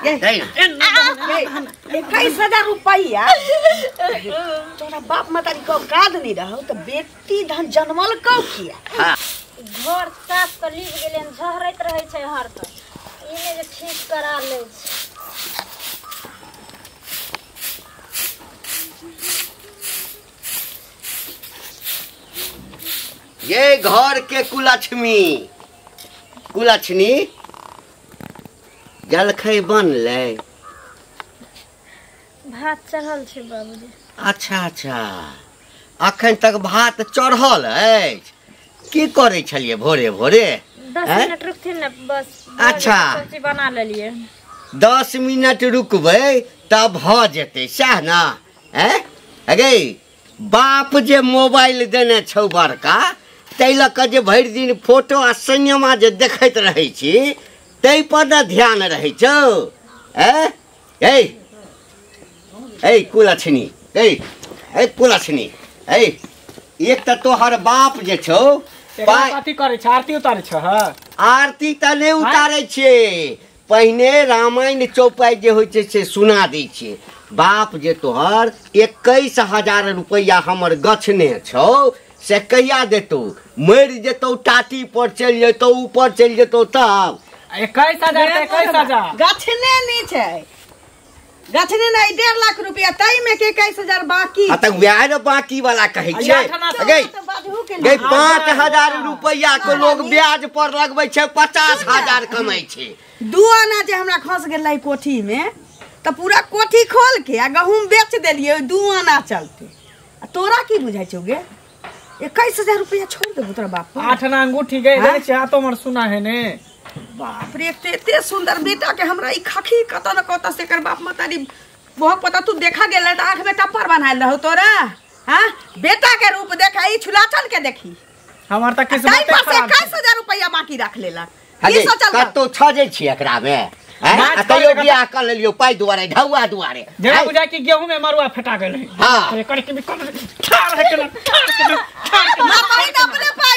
21,000 रुपया तोरा बाप मतारी को औकात नहीं रहो तो बेटी धन जन्मल कौ किया घर साफ कर लीज गेले झहरत रहे छै हर पर इने जे ठीक करा ले ये घर के कुलक्ष्मी जलखै बनलै भात चढ़ल छै बाबूजी। अच्छा अखन तक भात चढ़ल अछि की करे छलिए भोरे भोरे 10 मिनट रुकथिन न बस अच्छा सब्जी बना लेलिए 10 मिनट रुकबै तब भ जेतै सह ना अगे बाप जे मोबाइल देने छौ बड़का तै ल क जे भरि दिन फोटो आ सिनेमा जे देखैत रहै छी तै पर न ध्यान रहै छौ कुलक्ष्मी कुलक्ष्मी एक त तोहर बाप जे छौ कथी करे छ आरती उतारे छ आरती त नहीं उतारे छे पहिने रामायण चौपाई जे होइ छे से सुना दै छे बाप जे तोहर 21,000 रुपया हमर गछने छौ से कहिया देतौ मर जेतौ टाटी पर चल जेतौ ऊपर चल जेतौ तब 21,000 गछने नहीं छै गछने नहीं 1.5 लाख रुपया तई में के 21,000 बाकी तक ब्याज बाकी वाला कहे छे गई 5,000 रुपया को लोग ब्याज पर लगबै छे 50,000 कमाई छे 2 आना जे हमरा खस गेलै कोठी में त पूरा कोठी खोल के आ गहूम बेच देलिए 2 आना चलते तोरा की बुझाइ छौ गे 21,000 रुपया छोड़ दे तोरा बाप 8 आना अंगूठी गई रे छै तो मर सुना है ने बाप रे एते सुंदर बेटा के हमरा ई खखी कत न कत से कर बाप मतारी बहुत पता तू देखा गेलै त आंख में टप्पर बनाइल रहौ तोरा हां बेटा के रूप देखा ई छुलाचल के देखी हमर त किस्मत खराब 21,000 रुपया बाकी रख लेलक की सोचल कतो छजे छी एकरा में कहियो बियाह कर लेलियो पाई दुआरे ढौआ दुआरे जेना बुझाय कि गेहूं में मरुआ फेटा गेल हां करे के ठार है के ना अपने पाई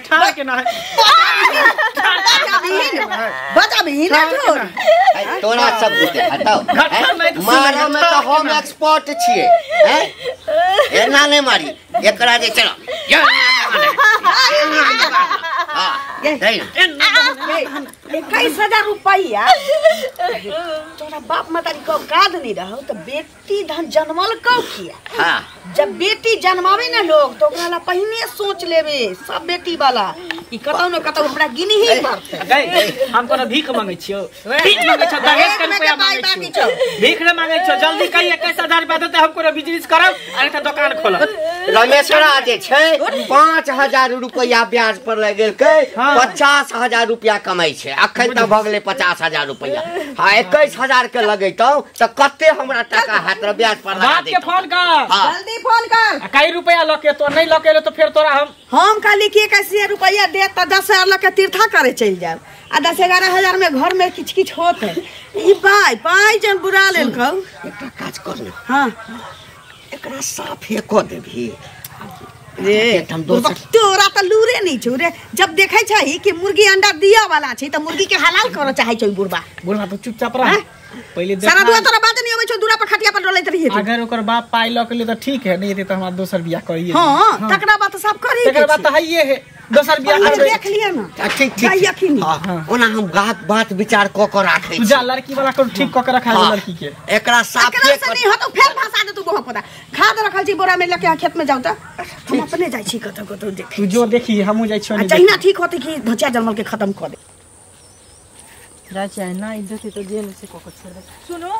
ठार के ना बता भी ना तोरा सब बुझे हटाओ मारे में तो हम एक्सपर्ट छिए एना नहीं मारी एकरा जे चलो 21,000 रुपया तोरा बाप मतारी को औकात नहीं रहो तो बेटी धन जन्मल कौ किया जब बेटी जन्मावे ना लोग तो ओकरा पहिने सोच लेबे सब बेटी वाला ई कतौ न कतौ हमरा गिनी ही पड़ते हम कोनो भीख मांगे छियो भीख मांगे छ दहेज के रुपया मांगे छियो भीख न मांगे छ जल्दी कहि 21,000 रुपया देते हम कोनो बिजनेस करब अरे त दुकान खोलब रमेशरा जे छै 5,000 रुपया ब्याज पर लग गेल के 50,000 रुपया कमाई छै अखन त भ गेलै 50,000 रुपया हां 21,000 के लगैतौ त कते हमरा टाका हाथ रे ब्याज पर लगा दे फोन कर जल्दी फोन कर कई रुपया लके तो नहीं लके तो फिर तोरा हम खाली के 21,000 रुपया दे त 10,000 लके तीर्था करे चल जाब आ 10-11,000 में घर में किछ होत है ई पाई जन बुरा लेल कहू एकटा काज कर न हां एकरा साफे क देबी रे तोरा त लूरे नहीं छौ रे जब देखै छही कि मुर्गी अंडा दिया वाला छै त मुर्गी के हलाल करो चाहे छै बुढ़बा तो चुपचाप रह पहले देख सारा दुआ तोरा बात नहीं होबै छौ दूरा पर खटिया पर डोलैत रहिए अगर ओकर बाप पाई ल के लिए तो ठीक है नहीं तो हमरा दोसर बियाह करिए हां तकरा बात सब करी तकरा बात हइए है दोसर बियाह करबे देख लिया ना ठीक यकीन ओना हम बात विचार क के राखै छी जा लड़की वाला को ठीक क के रखा लड़की के एकरा साफे नहीं हो तो फिर भाषा दे तू बहुत पता खाद रखल छी बोरा में लेके खेत में जाऊ त हम अपने जाई छी कतो देख तू जो देखी हमहु जाई छी चाहिना ठीक होते कि धचिया जन्मल के खत्म कर दे जाय ना इज्जत तो जेल से क के छोड़ दे सुनो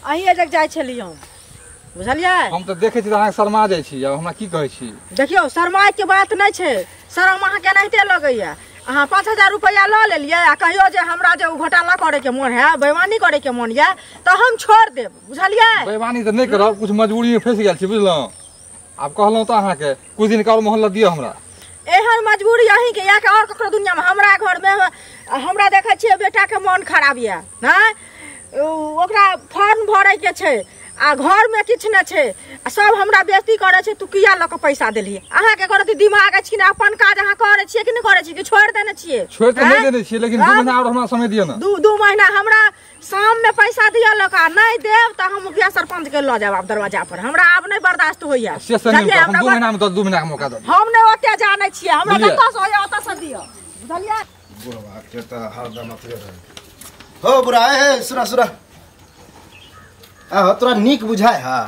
अही एजक जाय छलियो बुझलियै हम तो देखे छी अहाँ शर्मा जाय छी अब हमरा की कहै छी देखियो शर्माय के बात नहीं छै शर्म अहाँ के नहिते लगैया अहाँ 5,000 रुपया ल लेलिए आ कहियो जे हमरा जे घोटाला करे के मन है बेईमानी करे के मन है तो हम छोड़ देब बुझलियै बेईमानी तो नहीं करब कुछ मजबूरी में फंस गेल छी बुझलौ अब कहलौ त अहाँ के कुछ दिन का और मोहल्ला दियो हमरा एहन मजबूरी अही के या के और ककरो दुनिया में हमरा घर में हमरा देखै छियै बेटा के मन खराब या ना ओकरा फॉर्म भरै के छै आ आ घर में किछ न छे सब हमरा बेइज्जती करे छे तू किया ल के पैसा देली अहाँ के करत दिमाग अछि कि अपन काज अहाँ करे छिए कि न करे छी कि छोड़ देने छिए छोड़ तो नहीं देने छिए लेकिन 2 महीना और हमरा समय दियो ना 2 महीना हमरा शाम में पैसा दिया लका नहीं देव त हम मुखिया सरपंच के ल जाब दरवाजा पर हमरा आब नहीं बर्दाश्त होइया हम 2 महीना में 2 महीना के मौका दो हम नहीं ओते जाने छिए हमरा कत से होया ओत से दियो बुझलिए बुढ़वा के त हरदम अथी रहे हो बुढ़ा ए सुना सुना आ तोरा नीक बुझाय हा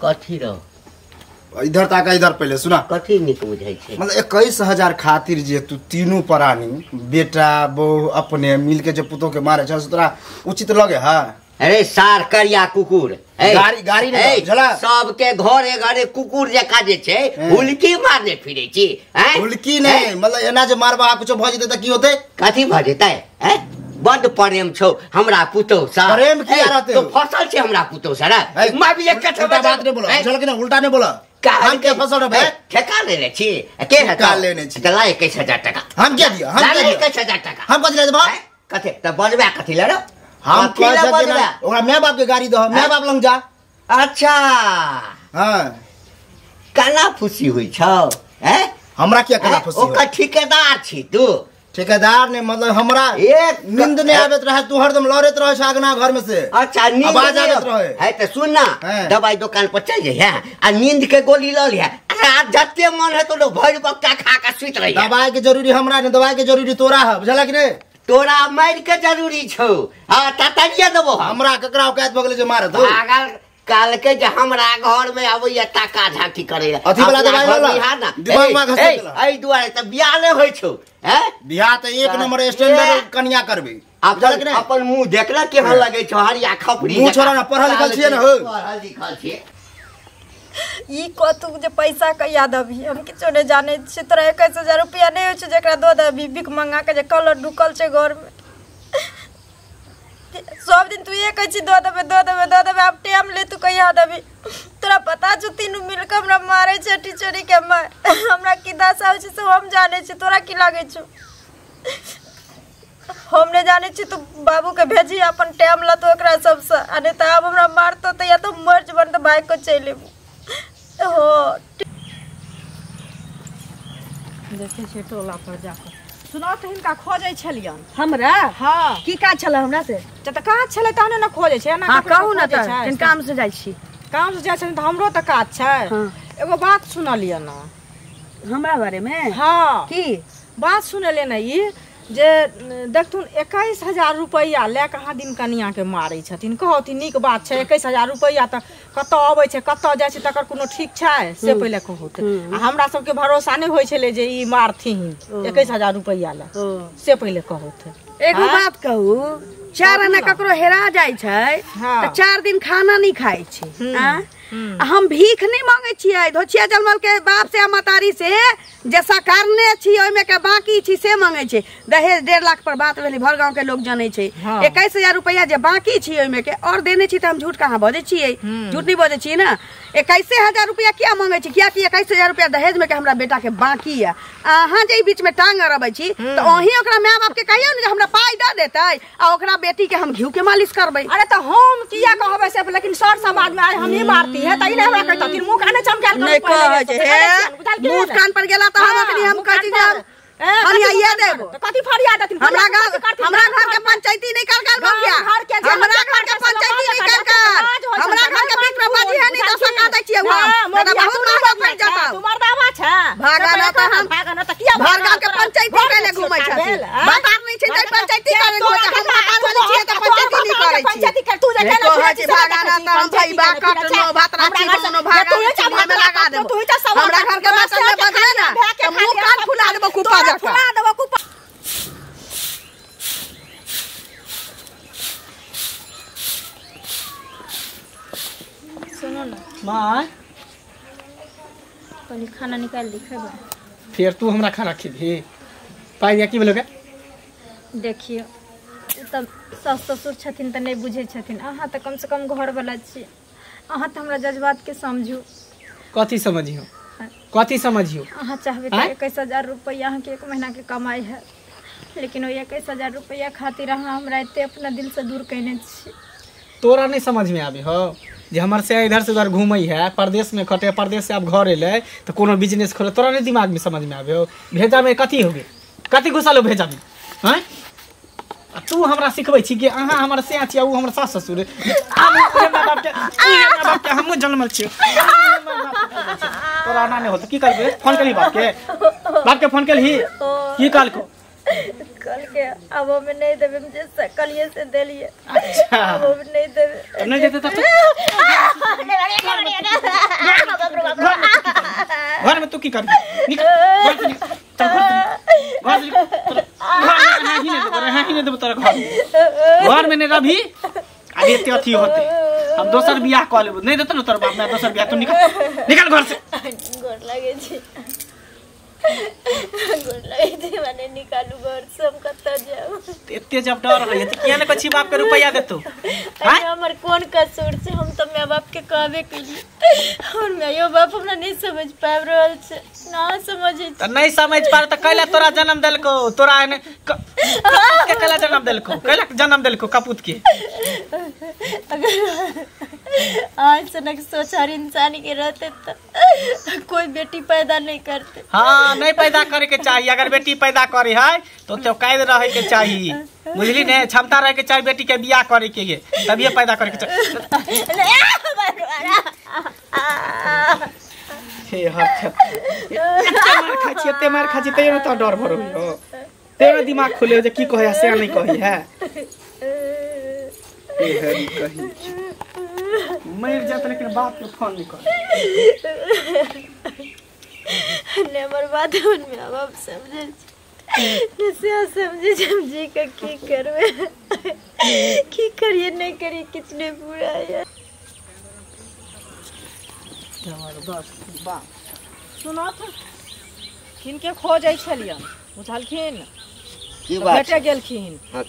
कथी रहो इधर ताका इधर पहले सुना कथी नीक बुझाई छे मतलब 21,000 खातिर जे तू तीनों प्राणी बेटा बहू अपने मिल के जे पुतो के मारे छ तोरा उचित लगे हा अरे सार करिया कुकुर गाड़ी नहीं झला सबके घरे घरे कुकुर जका जे छे हुलकी मारने फिरे छी हुलकी नहीं मतलब एना जे मारबा कुछ भ जेते त की होते कथी भ जेते हैं बड प्रेम छौ हमरा पुतो सा प्रेम की रहते तो फसल छे हमरा पुतो सारा मैं भी एक कथा बात नहीं बोला झल के ना उल्टा नहीं बोला हम के फसल रे भाई ठेका लेने छी के ठेका लेने छी चला 21,000 टका हम क्या दिया हम क्या दिया 21,000 टका हम कथि ले देबा कथे त बनबा कथि ले रो हम कह सके ना ओकरा माय बाप के गाड़ी दो माय बाप लंग जा अच्छा हां काला खुशी होई छौ हैं हमरा क्या काला खुशी ओकर ठेकेदार छी तू ठेकेदार ने मतलब हमरा एक नींद नहीं आबत रहे तू हरदम लड़त रहे सागना घर में से अच्छा नींद आवाज आबत रहे है त सुन ना दवाई दुकान पर चल जाए आ नींद के गोली ल लिया रात जते मन है तो लोग भर बक्का खा के सुत रही दवाई के जरूरी हमरा ने दवाई के जरूरी तोरा है बुझला कि रे तोरा मार के जरूरी छौ हां ततरिया देबो हमरा ककरा औकात बगले जे मारत पागल काल के जे हमरा घर में आबैया टाका झांकी करे अथी वाला दवाई वाला दिमाग में घस देला एई दुआरे त बियाह ले होय छौ हैं बियाह त एक नंबर स्टैंडर्ड कन्या करबे आप अपन मुंह देखला केहन लगे छौ हरिया खपड़ी मुंह छोड़ा ना पढ़ल लिखल छिए ना हो पढ़ल लिखल छिए ई कतु जे पैसा के याद अभी हम किछो नहीं जाने छी तोरा 21,000 रुपया नहीं होय छै जेकरा दो दबी भीख मंगा के जे कलर ढुकल छै घर में सब दिन तू ये कह छी दो देबे अब टाइम ले तू कहिया देबी तोरा पता छ तीनू मिलके हमरा मारे छै टीचरी के मार हमरा की दशा होय छै सब हम जाने छी तोरा की लागे छ हम ने जाने छी तू बाबू के भेजी अपन टाइम ल तो एकरा सब से अने त अब हमरा मारतो त या तो मर जबन त भाई को चले हो देखे छै टोला पर जाकर सुना त हिनका खोजै छलियन हमरा हां की काज छले हमरा से त कहाँ छले तहने न खोजै छै ना हां कहू ना त किन काम से जाइ छी काम से जाइ छै त हमरो त काज छै एगो बात सुनलिए ना हमरा बारे में हां की बात सुनले ना ई जे देखथुन 21,000 रुपया ले कहाँ दिन कनिया के मारे छथिन कहथि नीक बात छै 21,000 रुपया त कत आबै छै कत जाइ छै तकर कोनो ठीक छै से पहिले कहत आ हमरा सबके भरोसा नहीं होय छले जे ई मारथिन 21,000 रुपया ले से पहिले कहत एगो बात कहू 4 आना ककरो हेरा जाइ छै त 4 दिन खाना नहीं खाइ छै हम भीख नहीं मांगे छियै धोछिया जलमल के बाप से मतारी से जैसा करने छी ओय में के बाकी छी से मांगे छै दहेज 1.5 लाख पर बात भेली भर गांव के लोग जाने छै 21,000 रुपया जे बाकी छी ओय में के और देने छी त हम झूठ कहां बजे छियै झूठ नहीं बजे छी ना 21,000 रुपया क्या मांगे छी किया कि 21,000 रुपया दहेज में के हमरा बेटा के बाकी है अहाँ जे बीच में टांग अरबै छी त ओही ओकरा माय बाप के कहियो न हमरा पाई द देतै आ ओकरा बेटी के हम घिउ के मालिश करबै अरे त हम किया कहबै से लेकिन सर समाज में आज हम ही मारती है तई नहीं हमरा कहता कि मुंह काने चमकाल नहीं कहै छै मुंह कान पर गेला त हम अखनी हम कहै छी हम ये देबो त कथि फरियाद देथिन हमरा घर के पंचायती नहीं कर मुखिया हमरा घर के पंचायती नहीं कर हमरा घर के बीच में बाजी है नहीं तो सका दै छियै हम त बहुत महंगा पड़ जाता तुम्हार दावा छै भागना त हम भागना त किया भागा के पंचायती करे घुमै छथिन बाजार नहीं छै त पंचायती करे घुमै छै हम बाजार वाली छियै त पंचायती नहीं करे छी पंचायती कर तू जे कहै छी भागना त हम भाई बा काट नो भात राखी कोनो भागा में लगा देबो हमरा घर के बात में बदले ना त मुंह कान फुला देबो कुपा जका फुला देबो कुपा सुनो ना मां पहले खाना निकाल दी खेबे फिर तू हमरा खाना खिबही पाई या की बोलोगे देखियो तब सास ससुर छथिन त नहीं बुझे छथिन अहाँ त कम से कम घर वाला छी अहाँ त हमरा जज्बात के समझू कथी समझियो कथी समझियो अहाँ चाहबे त 21,000 रुपया अहाँ के 1 महीना के कमाई है लेकिन वो 21,000 रुपया खातिर अहाँ हमरा एते अपना दिल से दूर कइने छी तोरा नहीं समझ में आवे हो जे हमर से इधर से उधर घूमई है, परदेश में खटे, परदेश से अब घर एले तो कोनो बिजनेस खोले, तोरा नहीं दिमाग में समझ में आवे हो। भेजा में कथी हो गए, कथी घुसल हो भेजा में? हैं तू हमरा सिखबै छी कि अहाँ हमर से छी, उ हमर सास ससुर हम जन्मल छी। तोरा ना नहीं हो तो की करबे? फोन करी बाप के फोन करी की काल को कल के अब हमें नहीं देवे, मुझे कलिए से दे लिए। अच्छा अब हमें नहीं देवे, नहीं देते तो घर में तू की करबे? निकल घर से निकल, चल घर से निकल। ही नहीं देबो तोरा घर में नहीं रही। अरे एते अथी होते हम दोसर बियाह क लेबो, नहीं देतो न तोर बाप मैं दोसर बियाह। तू निकल घर से। गोर लगे छी, गोर लगे छी, माने निकालू घर से, हम कत जाऊ? एते जब डर है त किया न कछि बाप के रुपया देतो? हां हमर कोन कसूर छै? हम तो मैं बाप के कहबे केली और मैं यो बाप हमरा नहीं समझ पाब रहल छै, ना समझै त नहीं समझ पार त कैला तोरा जन्म देलको? तोरा ने के कैला जन्म देलको? कैला जन्म देलको कपूत के? आज सनक सोच हर इंसान के रहते तो कोई बेटी पैदा नहीं करते। हाँ नहीं पैदा करे के चाहिए। अगर बेटी पैदा करे है तो कैद रहे के चाहिए, बुझली ने? क्षमता रहे के चाहिए बेटी के बियाह करे के ये, तभी पैदा करे के चाहिए। एते मार खा छी तेरे तो डर भरो हो, तेरे दिमाग खोले जे की कहे से नहीं कही है। ए हरी कही मर जात लेकिन बाप के फोन नहीं कर ने बर्बाद में अब आप समझे नसे समझे का की करवे, की करिए नहीं करिए कितने बुरा है। जबरदस्त बात सुना था किनके खोजै छलियन, बुझलखिन? की बात भेटे गेलखिन। हां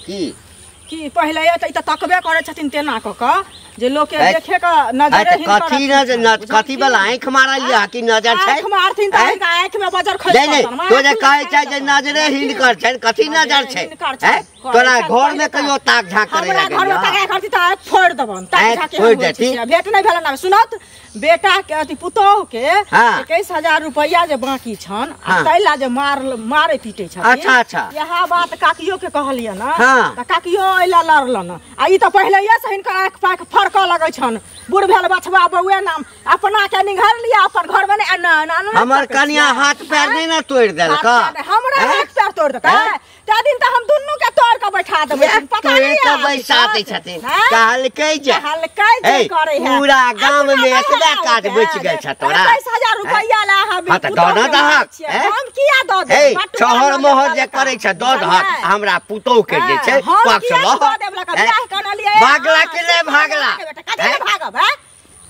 की पहले त तकबे करे छथिन तेना क जे लोग के देखे का नजर ही कथी न कथी वाला आंख मारलिया कि नजर छै? आंख मारथिन त आंख में बजर खै नहीं तो जे कहे छै जे नजरे हिंद कर छै, कथी नजर छै? तोरा घर में कहियो ताक झांक करे हमरा घर में ताक करती त आंख फोड़ देबन, ताक झांक फोड़ देती। भेट नहीं भेल ना। सुनत बेटा के अति पुतोह के 21000 रुपया जे बाकी छन, तैला जे मारे पीटे छथिन। अच्छा अच्छा यह बात काकियो के कहलिए ना, त काकियो एला लड़लन। आ ई त पहले से हिनकर आंख पाक फड़क लगे छन। बूढ़ भेल बछवा बउए नाम अपना के निघर लिया, अपन घर में हमर कन्या हाथ पैर नहीं ना तोड़ देलक? हमरा हाथ पैर तोड़ देलक त दिन त हम दुन्नु के तोड़ के बैठा देबै। पता नहीं के बैसा दे छथिन कहलकै जे करे है पूरा गांव में एकदा काट बच गेल छ तोरा। 20000 रुपया ला हम हां त दन दहक हम किया द दे? शहर मोहर जे करे छ द दहक, हमरा पुतौ के जे छै पक्ष लो भागला के ले भागला भागब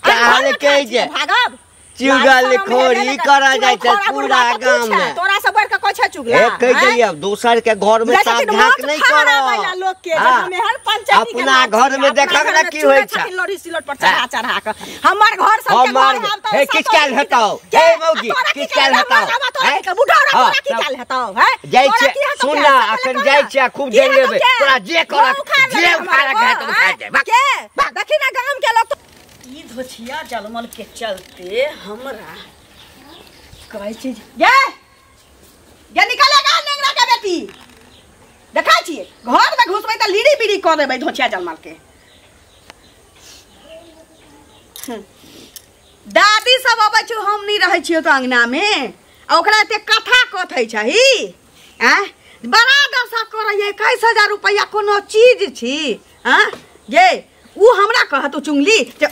कहलकै जे भागब चुगल खोरी करा जाय छै पूरा गांव में। तोरा सब बढ़ के कोइ छै चुगला? एक कह दिया दोसर के घर में साथ झांक नहीं करो, लोग के हमें हर पंचायत अपना घर में देखब ना की होय छै। लोरी सिलोट पर चढ़ा के हमर घर सब के घर हम त हे किछ काल हटाओ, हे मौगी किछ काल हटाओ, हे बुढ़ारा तोरा की काल हटाओ? है जाय छै सुन ना, अखन जाय छै खूब देर लेबे तोरा जे करक जे उखाड़ के तो उखाड़ दे के देखी ना गांव के लोग ई धोछिया जलमल के चलते हमरा कहै छी ये निकलेगा नेंगरा के बेटी। देखा छी घर में घुसबै त लीड़ी बीड़ी क देबै धोछिया जलमल के। दादी सब अबै छ, हम नहीं रहै छियो त अंगना में, ओकरा एते कथा कथै छही। बड़ा दशा करैए 21000 रुपया कोनो चीज छी? ये उ हमरा कहत चुंगली जे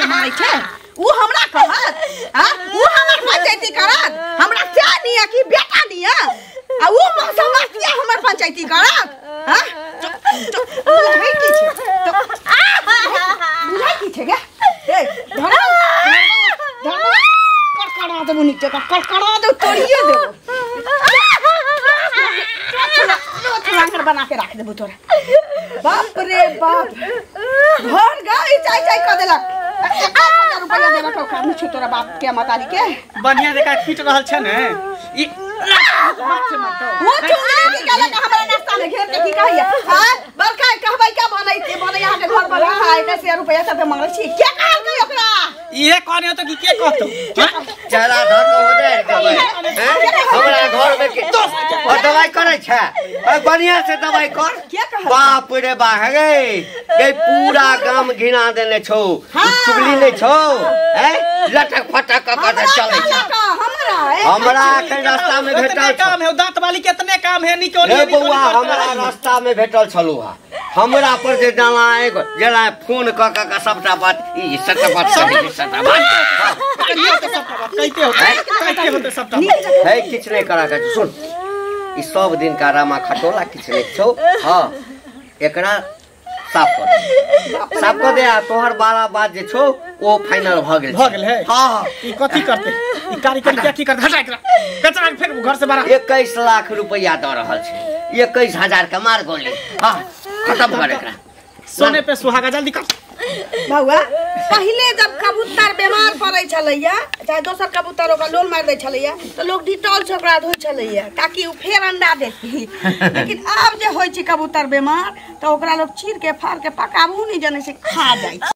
मारै छै, उ हमरा कहत उ हमर पंचायती करत, हमरा से निया कि बेटा निया आ उ मौसमतिया हमर पंचायती करत। बुझै की छै बुझै की छै गे? ए धरा कड़कड़ा देबो, नीचे कड़कड़ा दे तोड़िए देबो, घर बना के रख देबो तोरा। बाप रे बाप घर गई चाय क देलक 1000 रुपया देलक ओकरा छु तोरा बाप के मतारी के। बढ़िया जका पीट रहल छै ने ई वो चुंगली की गलत हमरा नाश्ता पता नहीं घेर के की कहैया हां बरका कहबै का बनै छै बनै यहाँ के घर बना है कैसे रुपया सब मांगै छी के कहल के ओकरा ये कहने हो तो कि के कहतो चला धर के हो जाए कहबै हमरा घर में के और दवाई करे छै बढ़िया से दवाई कर के कहल बाप रे बा गे पूरा गांव घिना देने छौ चुगली नै छौ लटक फटक क चलै छै हमरा एखन रास्ता में भेटल काम है दांत वाली कितने काम है निकोली हे बौआ हमरा रास्ता में भेटल छलु हमरा पर जे जला फोन क सबटा बात ई सबटा बात सबटा बात कैसे होते सबटा है किछ नहीं करा के सुन ई सब दिन का रामा खटोला किछ नहीं छौ हां एकरा साफ कर दे तोहर 12 बात जे छौ ओ फाइनल भ गेल है हां ई कथि करते ई कार्यक्रम क्या की करते हटा एकरा कचरा के फेंक घर से बाहर 21 लाख रुपया द रहल छै 21000 का मार गोली हां खत्म कर एकरा सोने पे सुहागा जल्दी कर बउआ पहले जब कबूतर बीमार पड़ै छलैया चाहे दोसर कबूतर ओकरा लोल मार दै छलैया तो लोग डिटॉल से ओकरा धोइ छलैया ताकि उ फेर अंडा देती लेकिन अब जे होय छै कबूतर बीमार तो ओकरा लोग चीर के फाड़ के पकाबू नहीं जाने से खा जाय